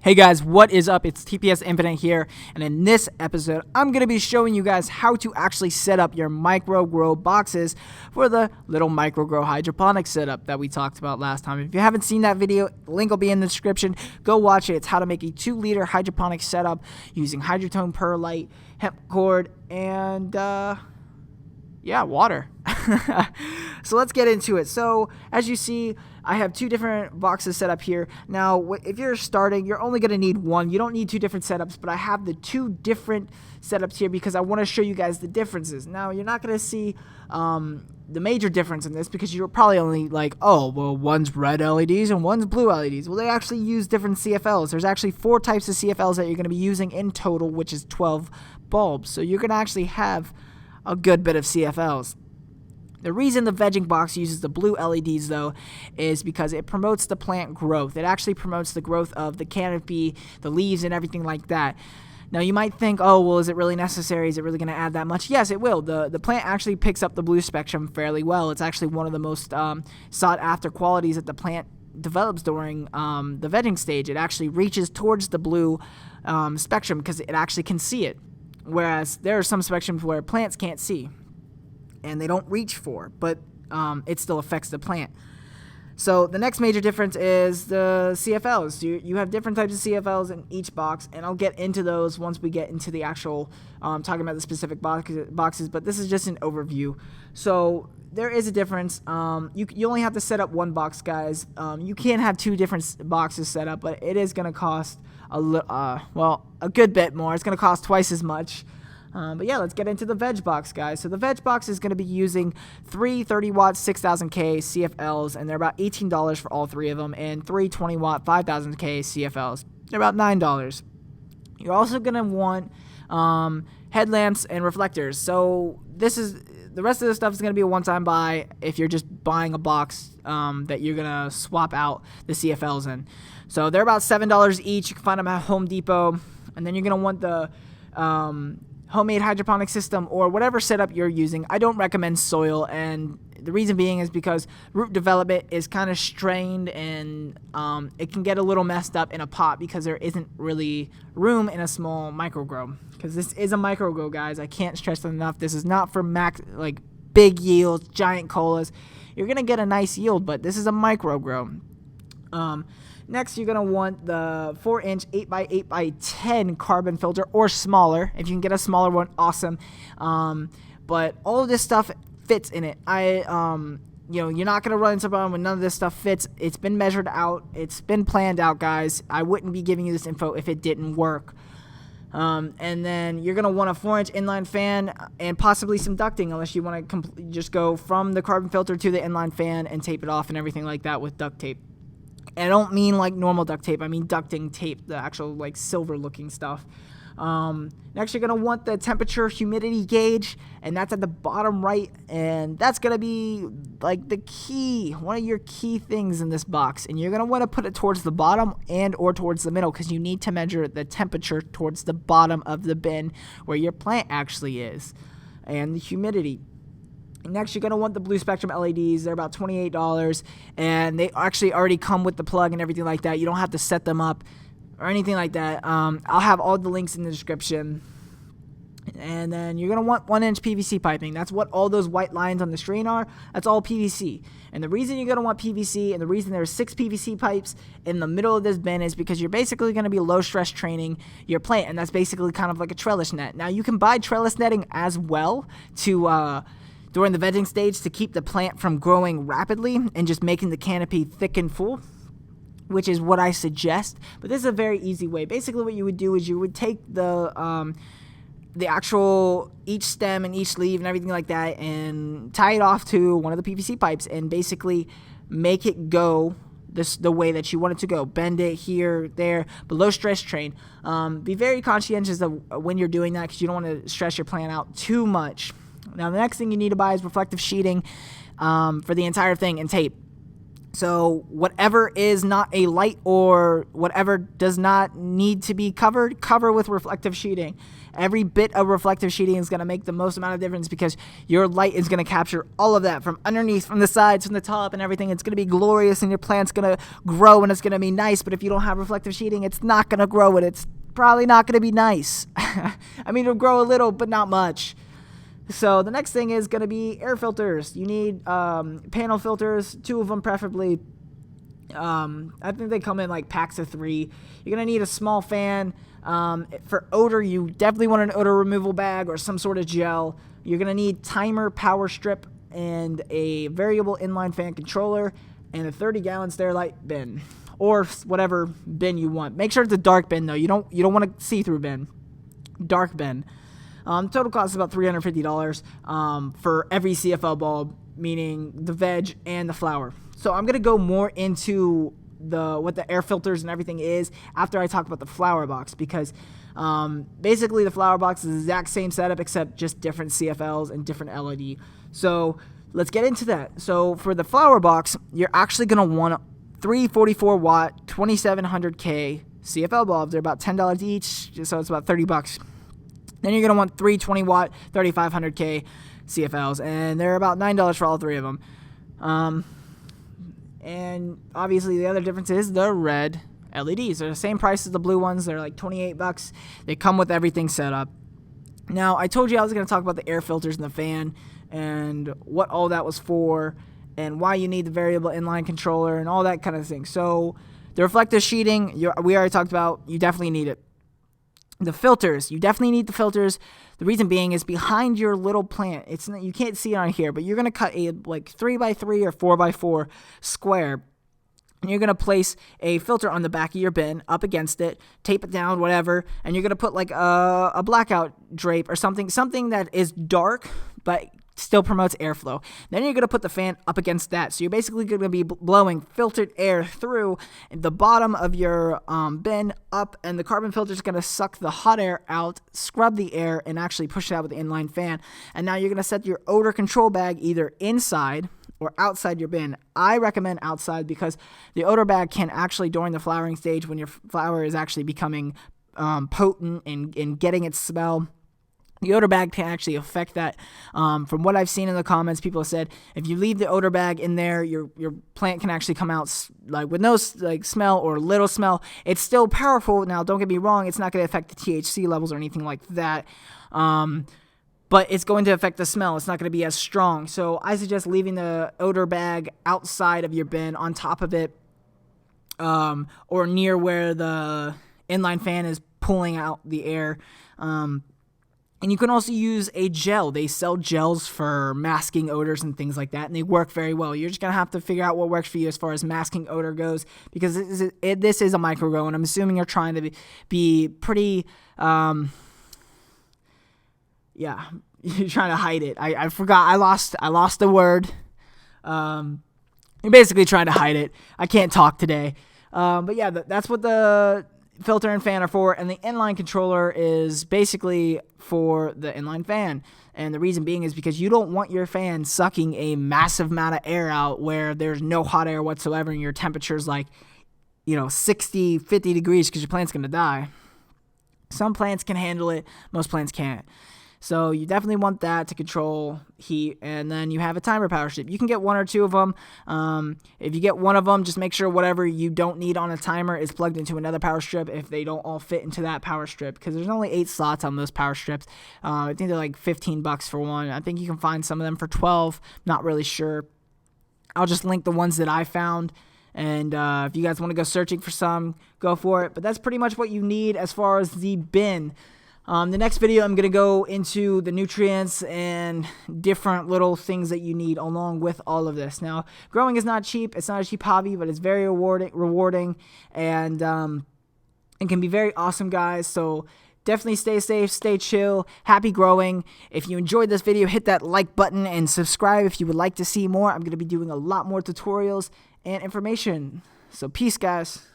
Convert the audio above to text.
Hey guys, what is up? It's TPS Infinite here, and in this episode, I'm going to be showing you guys how to actually set up your MICROGROW boxes for the little MICROGROW hydroponic setup that we talked about last time. If you haven't seen that video, link will be in the description. Go watch it. It's how to make a 2-liter hydroponic setup using hydrotone perlite, hemp cord, and water. So let's get into it. So as you see, I have 2 different boxes set up here. Now, if you're starting, you're only going to need one. You don't need 2 different setups, but I have the 2 different setups here because I want to show you guys the differences. Now, you're not going to see the major difference in this because you're probably only like, oh, well, one's red LEDs and one's blue LEDs. Well, they actually use different CFLs. There's actually 4 types of CFLs that you're going to be using in total, which is 12 bulbs. So you're going to actually have a good bit of CFLs. The reason the vegging box uses the blue LEDs, though, is because it promotes the plant growth. It actually promotes the growth of the canopy, the leaves, and everything like that. Now, you might think, oh, well, is it really necessary? Is it really going to add that much? Yes, it will. The plant actually picks up the blue spectrum fairly well. It's actually one of the most sought-after qualities that the plant develops during the vegging stage. It actually reaches towards the blue spectrum because it actually can see it, whereas there are some spectrums where plants can't see and they don't reach for, but it still affects the plant. So the next major difference is the CFLs. You have different types of CFLs in each box, and I'll get into those once we get into the actual talking about the specific boxes, but this is just an overview. So there is a difference. You only have to set up one box, guys. You can't have 2 different boxes set up, but it is going to cost a good bit more. It's going to cost twice as much. But yeah, let's get into the Veg Box, guys. So the Veg Box is going to be using 3 30-watt 6000K CFLs, and they're about $18 for all 3 of them, and 3 20-watt 5000K CFLs. They're about $9. You're also going to want headlamps and reflectors. So the rest of the stuff is going to be a one-time buy if you're just buying a box that you're going to swap out the CFLs in. So they're about $7 each. You can find them at Home Depot. And then you're going to want the homemade hydroponic system or whatever setup you're using. I don't recommend soil, and the reason being is because root development is kind of strained, and it can get a little messed up in a pot because there isn't really room in a small microgrow. Because this is a microgrow, guys. I can't stress that enough. This is not for big yields, giant colas. You're gonna get a nice yield, but this is a microgrow. Next, you're going to want the 4-inch 8x8x10 carbon filter or smaller. If you can get a smaller one, awesome. But all of this stuff fits in it. You're not going to run into a problem when none of this stuff fits. It's been measured out. It's been planned out, guys. I wouldn't be giving you this info if it didn't work. And then you're going to want a 4-inch inline fan and possibly some ducting, unless you want to just go from the carbon filter to the inline fan and tape it off and everything like that with duct tape. And I don't mean like normal duct tape. I mean ducting tape, the actual like silver looking stuff. Next, you're going to want the temperature humidity gauge, and that's at the bottom right. And that's going to be like one of your key things in this box. And you're going to want to put it towards the bottom and or towards the middle because you need to measure the temperature towards the bottom of the bin where your plant actually is, and the humidity. Next, you're going to want the blue spectrum LEDs. They're about $28, and they actually already come with the plug and everything like that. You don't have to set them up or anything like that. I'll have all the links in the description. And then you're going to want 1-inch PVC piping. That's what all those white lines on the screen are. That's all PVC. And the reason you're going to want PVC and the reason there's 6 PVC pipes in the middle of this bin is because you're basically going to be low stress training your plant, and that's basically kind of like a trellis net. Now, you can buy trellis netting as well to during the vegging stage to keep the plant from growing rapidly and just making the canopy thick and full, which is what I suggest. But this is a very easy way. Basically, what you would do is you would take the actual each stem and each leaf and everything like that and tie it off to one of the PVC pipes and basically make it go the way that you want it to go. Bend it here, there, but low stress train. Be very conscientious of when you're doing that because you don't want to stress your plant out too much. Now, the next thing you need to buy is reflective sheeting for the entire thing and tape. So whatever is not a light or whatever does not need to be covered, cover with reflective sheeting. Every bit of reflective sheeting is going to make the most amount of difference because your light is going to capture all of that from underneath, from the sides, from the top and everything. It's going to be glorious and your plant's going to grow and it's going to be nice. But if you don't have reflective sheeting, it's not going to grow and it's probably not going to be nice. I mean, it'll grow a little, but not much. So the next thing is going to be air filters. You need panel filters, 2 of them preferably. I think they come in like packs of 3. You're going to need a small fan. For odor, you definitely want an odor removal bag or some sort of gel. You're going to need timer, power strip, and a variable inline fan controller, and a 30-gallon Sterilite bin, or whatever bin you want. Make sure it's a dark bin, though. You don't want a see-through bin. Dark bin. Total cost is about $350 for every CFL bulb, meaning the veg and the flower. So I'm going to go more into what the air filters and everything is after I talk about the flower box, because basically the flower box is the exact same setup except just different CFLs and different LED. So let's get into that. So for the flower box, you're actually going to want 3 44-watt 2700K CFL bulbs. They're about $10 each, so it's about $30. Then you're going to want 3 20-watt 3500K CFLs, and they're about $9 for all 3 of them. And obviously the other difference is the red LEDs. They're the same price as the blue ones. They're like $28. They come with everything set up. Now, I told you I was going to talk about the air filters and the fan and what all that was for and why you need the variable inline controller and all that kind of thing. So the reflective sheeting, we already talked about. You definitely need it. The filters, you definitely need the filters. The reason being is behind your little plant. You can't see it on here, but you're going to cut a like 3x3 or 4x4 square. And you're going to place a filter on the back of your bin up against it, tape it down, whatever, and you're going to put like a blackout drape or something that is dark but still promotes airflow. Then you're going to put the fan up against that. So you're basically going to be blowing filtered air through the bottom of your bin up, and the carbon filter is going to suck the hot air out, scrub the air, and actually push it out with the inline fan. And now you're going to set your odor control bag either inside or outside your bin. I recommend outside because the odor bag can actually, during the flowering stage, when your flower is actually becoming potent and getting its smell, the odor bag can actually affect that. From what I've seen in the comments, people have said if you leave the odor bag in there, your plant can actually come out like with no like smell or little smell. It's still powerful. Now, don't get me wrong; it's not going to affect the THC levels or anything like that. But it's going to affect the smell. It's not going to be as strong. So I suggest leaving the odor bag outside of your bin, on top of it, or near where the inline fan is pulling out the air. And you can also use a gel. They sell gels for masking odors and things like that, and they work very well. You're just going to have to figure out what works for you as far as masking odor goes, because this is a microgrow, and I'm assuming you're trying to be pretty, you're trying to hide it. I forgot. I lost the word. You're basically trying to hide it. I can't talk today. But yeah, that's what the filter and fan are for, and the inline controller is basically for the inline fan. And the reason being is because you don't want your fan sucking a massive amount of air out where there's no hot air whatsoever and your temperature's like 60, 50 degrees, because your plant's going to die. Some plants can handle it, most plants can't. So you definitely want that to control heat. And then you have a timer power strip. You can get 1 or 2 of them. If you get one of them, just make sure whatever you don't need on a timer is plugged into another power strip if they don't all fit into that power strip, because there's only 8 slots on those power strips. I think they're like $15 for one. I think you can find some of them for $12. Not really sure. I'll just link the ones that I found. And if you guys want to go searching for some, go for it. But that's pretty much what you need as far as the bin. The next video, I'm going to go into the nutrients and different little things that you need along with all of this. Now, growing is not cheap. It's not a cheap hobby, but it's very rewarding and it can be very awesome, guys. So definitely stay safe, stay chill, happy growing. If you enjoyed this video, hit that like button and subscribe if you would like to see more. I'm going to be doing a lot more tutorials and information. So peace, guys.